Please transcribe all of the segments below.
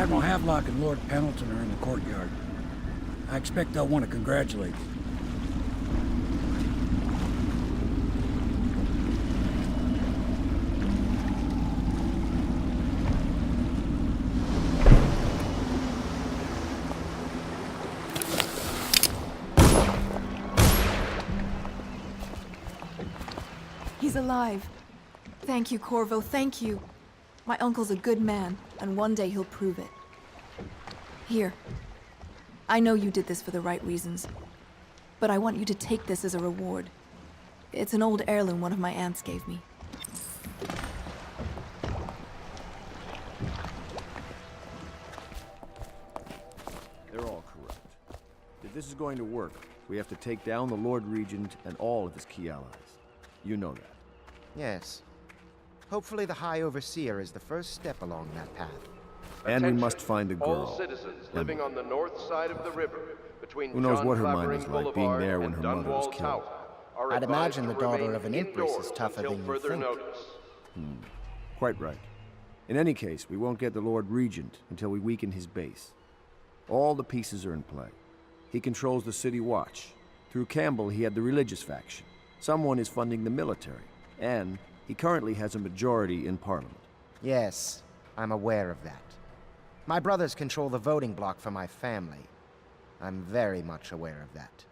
Admiral Havelock and Lord Pendleton are in the courtyard. I expect they'll want to congratulate you. He's alive. Thank you, Corvo, thank you. My uncle's a good man, and one day he'll prove it. Here. I know you did this for the right reasons, but I want you to take this as a reward. It's an old heirloom one of my aunts gave me. They're all correct. If this is going to work, we have to take down the Lord Regent and all of his key allies. You know that. Yes. Hopefully the High Overseer is the first step along that path. And we must find the girl. All citizens living on the north side of the river, between Who knows John what her mind Clavering is like, being Boulevard there when and her mother was Dunwall killed. Tower, are I'd advised imagine to the daughter remain of an Empress is indoors tougher until than you further think. notice. Quite right. In any case, we won't get the Lord Regent until we weaken his base. All the pieces are in play. He controls the City Watch. Through Campbell, he had the religious faction. Someone is funding the military. And he currently has a majority in Parliament. Yes, I'm aware of that. My brothers control the voting bloc for my family. I'm very much aware of that.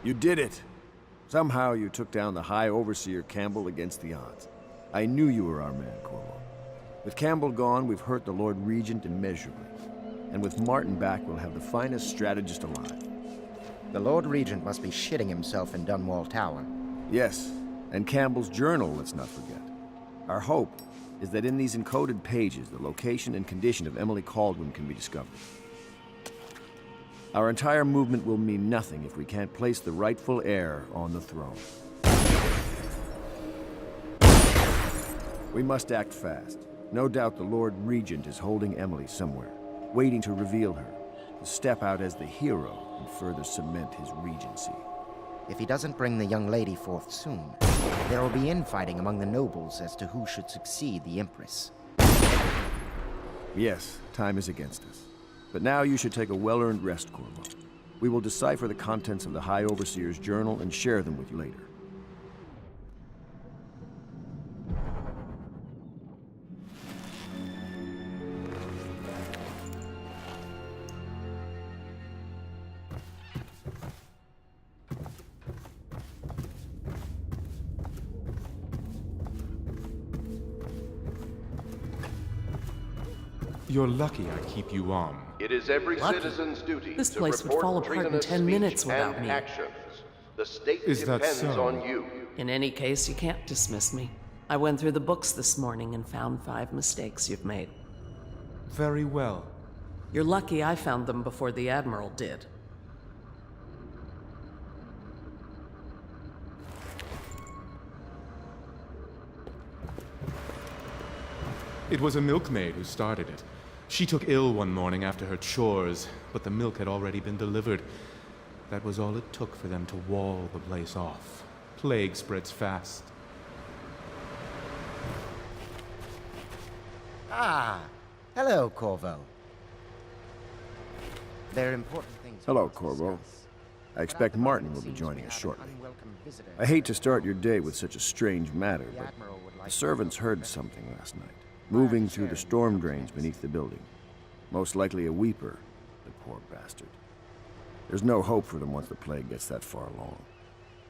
You did it! Somehow you took down the High Overseer Campbell against the odds. I knew you were our man, Corvo. With Campbell gone, we've hurt the Lord Regent immeasurably. And with Martin back, we'll have the finest strategist alive. The Lord Regent must be shitting himself in Dunwall Tower. Yes, and Campbell's journal, let's not forget. Our hope is that in these encoded pages, the location and condition of Emily Kaldwin can be discovered. Our entire movement will mean nothing if we can't place the rightful heir on the throne. We must act fast. No doubt the Lord Regent is holding Emily somewhere, waiting to reveal her, to step out as the hero and further cement his regency. If he doesn't bring the young lady forth soon, there will be infighting among the nobles as to who should succeed the Empress. Yes, time is against us. But now you should take a well-earned rest, Corvo. We will decipher the contents of the High Overseer's journal and share them with you later. You're lucky I keep you on. It is every citizen's duty This to place would report fall apart in treasonous 10 speech minutes without and me. actions. The state Is that depends so? on you. In any case, you can't dismiss me. I went through the books this morning and found 5 mistakes you've made. Very well. You're lucky I found them before the Admiral did. It was a milkmaid who started it. She took ill one morning after her chores, but the milk had already been delivered. That was all it took for them to wall the place off. Plague spreads fast. Ah, hello, Corvo. There are important things. Hello, Corvo. I expect Martin will be joining us shortly. I hate to start your day with such a strange matter, but the servants heard something last night, moving through the storm drains beneath the building. Most likely a weeper, the poor bastard. There's no hope for them once the plague gets that far along.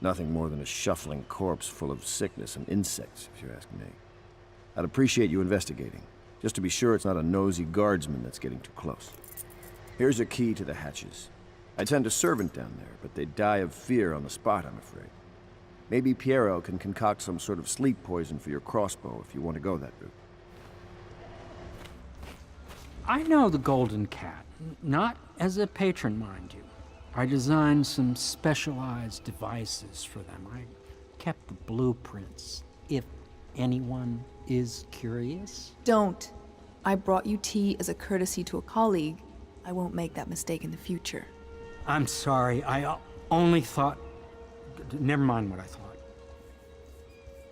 Nothing more than a shuffling corpse full of sickness and insects, if you ask me. I'd appreciate you investigating, just to be sure it's not a nosy guardsman that's getting too close. Here's a key to the hatches. I'd send a servant down there, but they'd die of fear on the spot, I'm afraid. Maybe Piero can concoct some sort of sleep poison for your crossbow if you want to go that route. I know the Golden Cat. Not as a patron, mind you. I designed some specialized devices for them. I kept the blueprints, if anyone is curious. Don't. I brought you tea as a courtesy to a colleague. I won't make that mistake in the future. I'm sorry, I only thought... Never mind what I thought.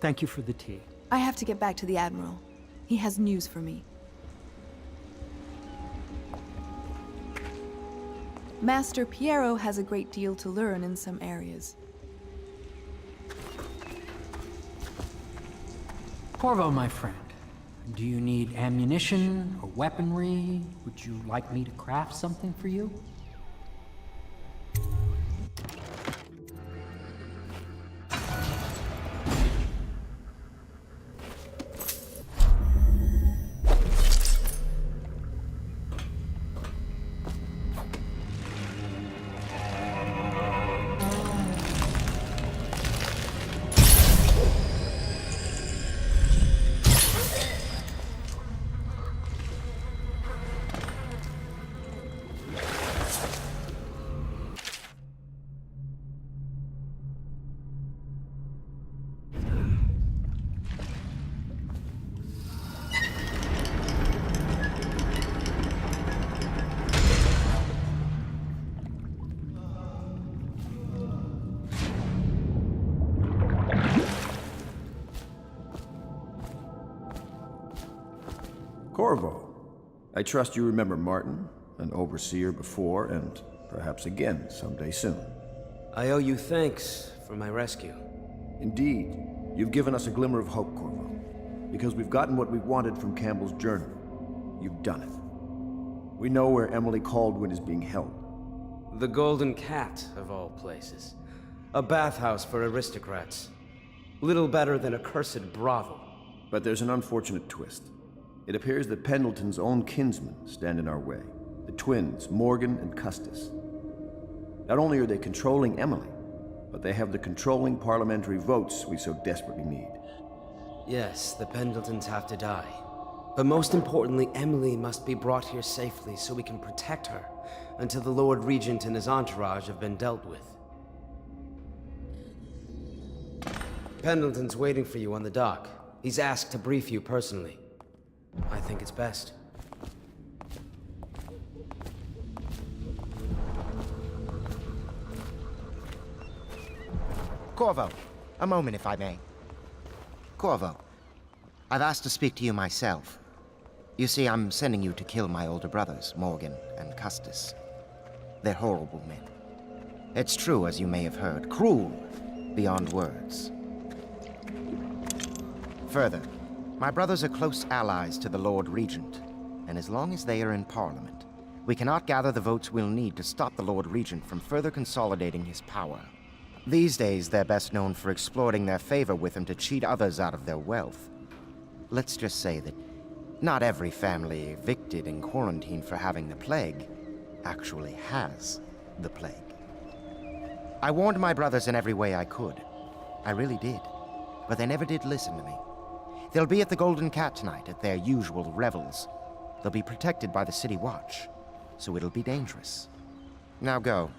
Thank you for the tea. I have to get back to the Admiral. He has news for me. Master Piero has a great deal to learn in some areas. Corvo, my friend, do you need ammunition or weaponry? Would you like me to craft something for you? Corvo, I trust you remember Martin, an overseer before, and perhaps again someday soon. I owe you thanks for my rescue. Indeed, you've given us a glimmer of hope, Corvo. Because we've gotten what we wanted from Campbell's journal. You've done it. We know where Emily Caldwin is being held. The Golden Cat, of all places. A bathhouse for aristocrats. Little better than a cursed brothel. But there's an unfortunate twist. It appears that Pendleton's own kinsmen stand in our way. The twins, Morgan and Custis. Not only are they controlling Emily, but they have the controlling parliamentary votes we so desperately need. Yes, the Pendletons have to die. But most importantly, Emily must be brought here safely so we can protect her until the Lord Regent and his entourage have been dealt with. Pendleton's waiting for you on the dock. He's asked to brief you personally. I think it's best. Corvo, a moment if I may. Corvo, I've asked to speak to you myself. You see, I'm sending you to kill my older brothers, Morgan and Custis. They're horrible men. It's true, as you may have heard, cruel beyond words. Further, my brothers are close allies to the Lord Regent, and as long as they are in Parliament, we cannot gather the votes we'll need to stop the Lord Regent from further consolidating his power. These days, they're best known for exploiting their favor with him to cheat others out of their wealth. Let's just say that not every family evicted and quarantined for having the plague actually has the plague. I warned my brothers in every way I could. I really did. But they never did listen to me. They'll be at the Golden Cat tonight at their usual revels. They'll be protected by the City Watch, so it'll be dangerous. Now go.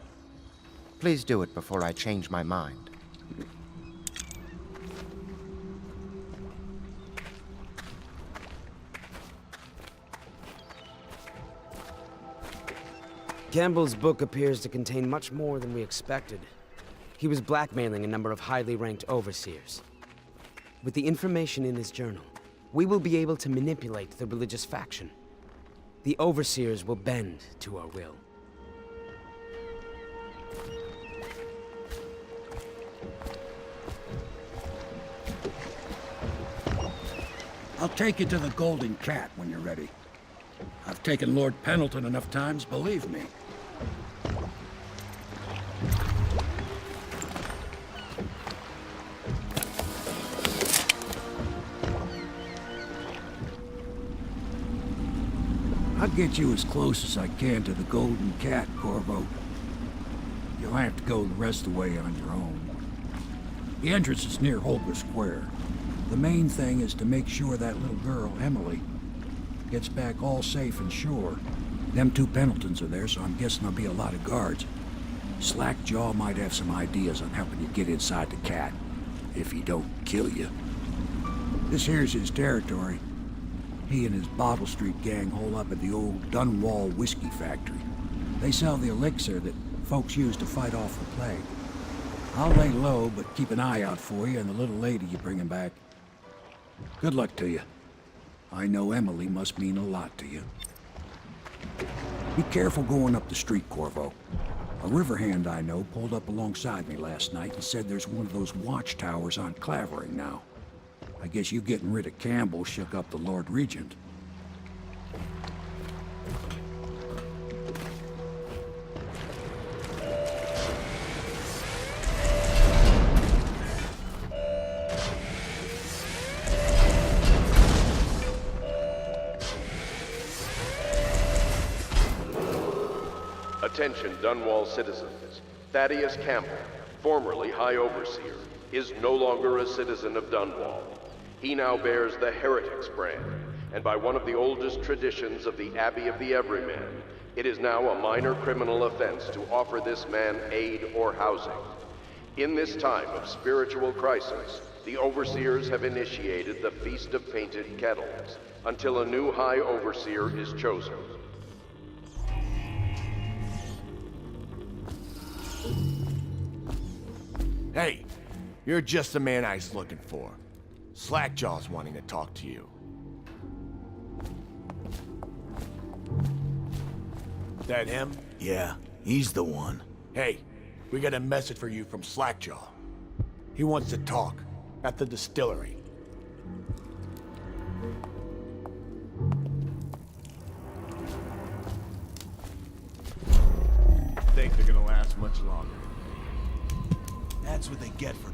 Please do it before I change my mind. Campbell's book appears to contain much more than we expected. He was blackmailing a number of highly ranked overseers. With the information in his journal, we will be able to manipulate the religious faction. The overseers will bend to our will. I'll take you to the Golden Cat when you're ready. I've taken Lord Pendleton enough times, believe me. I'll get you as close as I can to the Golden Cat, Corvo. You'll have to go the rest of the way on your own. The entrance is near Holger Square. The main thing is to make sure that little girl, Emily, gets back all safe and sure. Them two Pendletons are there, so I'm guessing there'll be a lot of guards. Slackjaw might have some ideas on helping you get inside the cat, if he don't kill you. This here's his territory. He and his Bottle Street gang hole up at the old Dunwall whiskey factory. They sell the elixir that folks use to fight off the plague. I'll lay low, but keep an eye out for you and the little lady you're bringing back. Good luck to you. I know Emily must mean a lot to you. Be careful going up the street, Corvo. A river hand I know pulled up alongside me last night and said there's one of those watchtowers on Clavering now. I guess you getting rid of Campbell shook up the Lord Regent. Attention Dunwall citizens. Thaddeus Campbell, formerly High Overseer, is no longer a citizen of Dunwall. He now bears the Heretics brand, and by one of the oldest traditions of the Abbey of the Everyman, it is now a minor criminal offense to offer this man aid or housing. In this time of spiritual crisis, the Overseers have initiated the Feast of Painted Kettles, until a new High Overseer is chosen. Hey, you're just the man I was looking for. Slackjaw's wanting to talk to you. That him? Yeah, he's the one. Hey, we got a message for you from Slackjaw. He wants to talk at the distillery. Think they're gonna last much longer. That's what they get for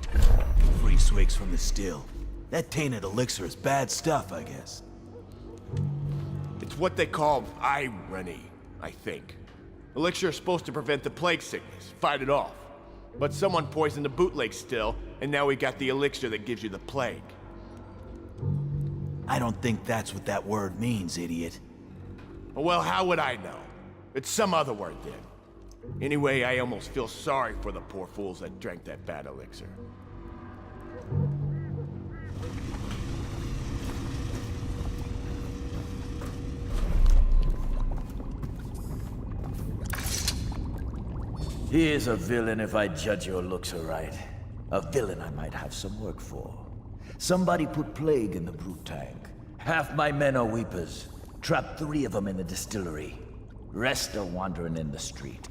free swigs from the still. That tainted elixir is bad stuff, I guess. It's what they call irony, I think. Elixir is supposed to prevent the plague sickness, fight it off. But someone poisoned the bootleg still, and now we got the elixir that gives you the plague. I don't think that's what that word means, idiot. Well, how would I know? It's some other word then. Anyway, I almost feel sorry for the poor fools that drank that bad elixir. He is a villain if I judge your looks aright. A villain I might have some work for. Somebody put plague in the brute tank. Half my men are weepers. Trapped 3 of them in the distillery. Rest are wandering in the street.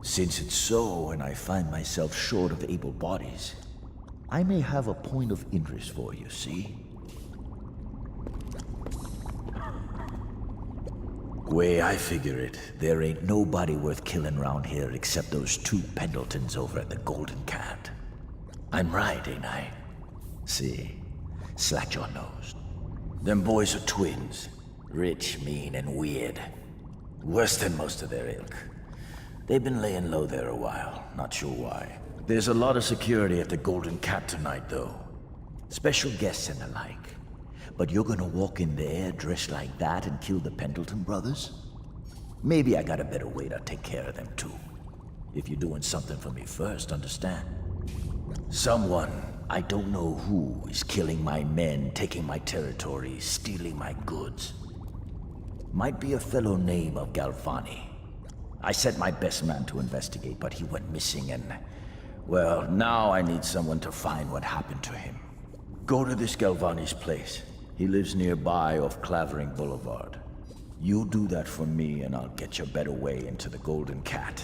Since it's so, and I find myself short of able bodies, I may have a point of interest for you, see? Way I figure it, there ain't nobody worth killing round here except those 2 Pendletons over at the Golden Cat. I'm right, ain't I? See, Slackjaw knows. Them boys are twins. Rich, mean, and weird. Worse than most of their ilk. They've been laying low there a while, not sure why. There's a lot of security at the Golden Cat tonight, though. Special guests and the like. But you're gonna walk in there dressed like that and kill the Pendleton brothers? Maybe I got a better way to take care of them, too. If you're doing something for me first, understand? Someone, I don't know who, is killing my men, taking my territory, stealing my goods. Might be a fellow named of Galvani. I sent my best man to investigate, but he went missing and... well, now I need someone to find what happened to him. Go to this Galvani's place. He lives nearby off Clavering Boulevard. You do that for me and I'll get you a better way into the Golden Cat.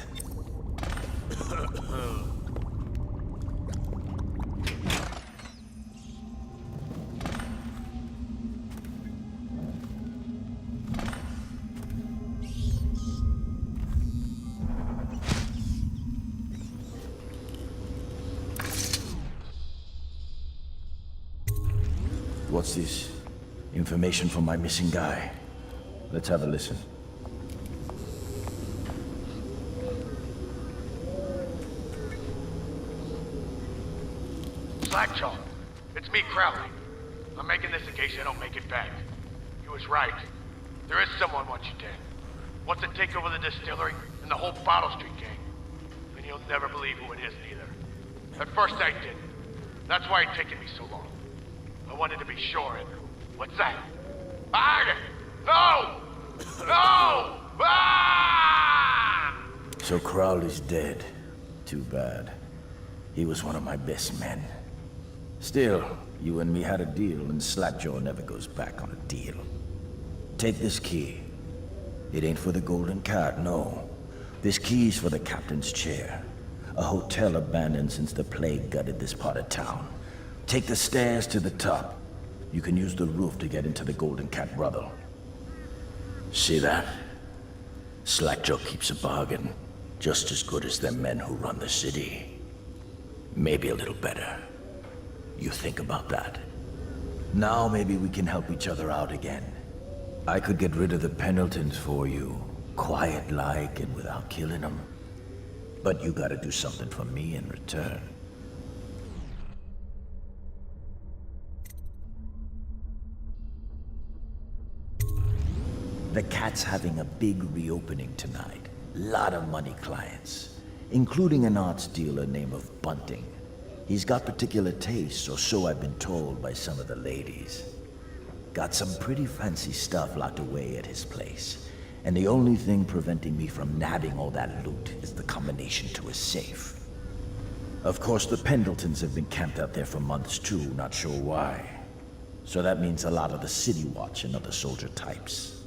What's this? Information from my missing guy. Let's have a listen. Slackjaw, it's me, Crowley. I'm making this in case I don't make it back. You was right. There is someone wants you dead. Wants to take over the distillery and the whole Bottle Street gang. And you'll never believe who it is either. At first I didn't. That's why it's taken me so long. I wanted to be sure and... what's that? No! No! Ah! So Crowley's dead. Too bad. He was one of my best men. Still, you and me had a deal, and Slackjaw never goes back on a deal. Take this key. It ain't for the Golden Cat, no. This key's for the captain's chair. A hotel abandoned since the plague gutted this part of town. Take the stairs to the top. You can use the roof to get into the Golden Cat brothel. See that? Slackjaw keeps a bargain, just as good as the men who run the city. Maybe a little better. You think about that. Now maybe we can help each other out again. I could get rid of the Pendletons for you, quiet-like and without killing them. But you gotta do something for me in return. The Cat's having a big reopening tonight. Lot of money clients, including an arts dealer named of Bunting. He's got particular tastes, or so I've been told by some of the ladies. Got some pretty fancy stuff locked away at his place, and the only thing preventing me from nabbing all that loot is the combination to his safe. Of course, the Pendletons have been camped out there for months too, not sure why. So that means a lot of the City Watch and other soldier types.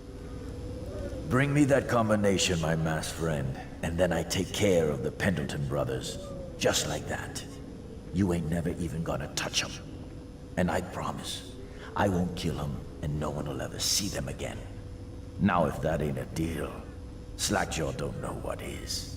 Bring me that combination, my masked friend, and then I take care of the Pendleton brothers. Just like that. You ain't never even gonna touch them. And I promise, I won't kill them, and no one will ever see them again. Now if that ain't a deal, Slackjaw don't know what is.